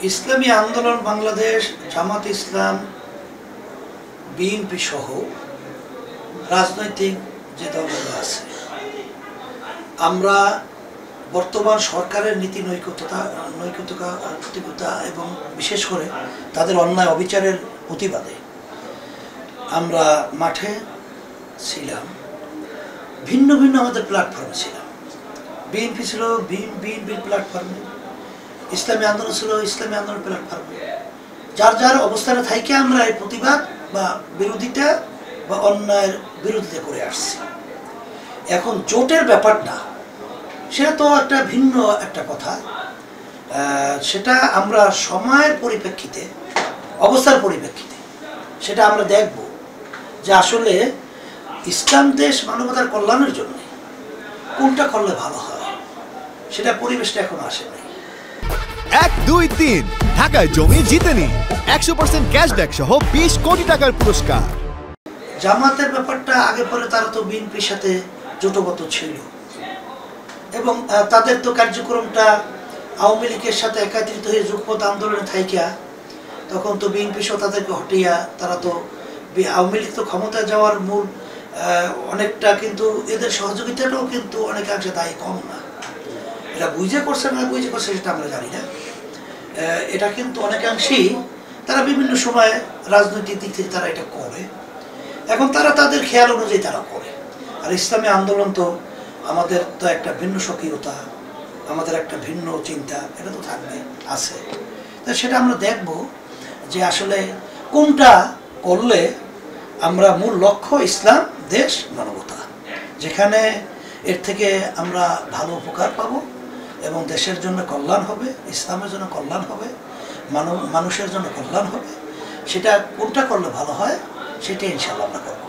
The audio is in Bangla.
ইসলামী আন্দোলন বাংলাদেশ, জামাত ইসলাম, বিএনপি সহ রাজনৈতিক যে দলগুলো আছে, আমরা বর্তমান সরকারের নীতি নৈতিকতা এবং বিশেষ করে তাদের অন্যায় অবিচারের প্রতিবাদে আমরা মাঠে ছিলাম। ভিন্ন ভিন্ন আমাদের প্ল্যাটফর্মে ছিলাম। বিএনপি ছিল বিএনপির প্ল্যাটফর্মে, ইসলামী আন্দোলন ছিল ইসলামী আন্দোলন প্ল্যাটফর্মে। যার যার অবস্থানে থাইকে আমরা এই প্রতিবাদ বা বিরোধিতা বা অন্যায়ের বিরোধিতা করে আসছি। এখন জোটের ব্যাপারটা সেটা তো একটা ভিন্ন একটা কথা। সেটা আমরা সময়ের পরিপ্রেক্ষিতে, অবস্থার পরিপ্রেক্ষিতে সেটা আমরা দেখব যে আসলে ইসলাম দেশ মানবতার কল্যাণের জন্য কোনটা করলে ভালো হয়, সেটা পরিবেশটা এখন আসে নাই। 1, 2, 3 ঢাকায় জমি জিতে নিন 100% ক্যাশব্যাক সহ 20 কোটি টাকার পুরস্কার। জামাতের ব্যাপারটা আগে পরে তারা তো বিএনপির সাথে জোটবদ্ধ ছিল এবং তাদের তো কার্যক্রমটা আওয়ামী লীগের সাথে একাত্রিত হয়ে যুগপৎ আন্দোলনে থাইকা তখন তো বিএনপি সহ তাদেরকে হটিয়া তারা তো আওয়ামী লীগ তো ক্ষমতায় যাওয়ার মূল অনেকটা, কিন্তু এদের সহযোগিতাটাও কিন্তু অনেকাংশে দায়ী কম না। এটা বুঝে করছে না বুঝে করছে সেটা আমরা জানি না। এটা কিন্তু অনেকাংশেই তারা বিভিন্ন সময় রাজনৈতিক দিক থেকে তারা এটা করে। এখন তারা তাদের খেয়াল অনুযায়ী তারা করে। আর ইসলামী আন্দোলন তো আমাদের তো একটা ভিন্ন স্বকীয়তা, আমাদের একটা ভিন্ন চিন্তা, এটা তো থাকবে, আছে। তো সেটা আমরা দেখব যে আসলে কোনটা করলে আমরা মূল লক্ষ্য ইসলাম দেশ মানবতা, যেখানে এর থেকে আমরা ভালো উপকার পাবো এবং দেশের জন্য কল্যাণ হবে, ইসলামের জন্য কল্যাণ হবে, মানুষের জন্য কল্যাণ হবে, সেটা কোনটা করলে ভালো হয় সেটা ইনশাআল্লাহ আমরা করব।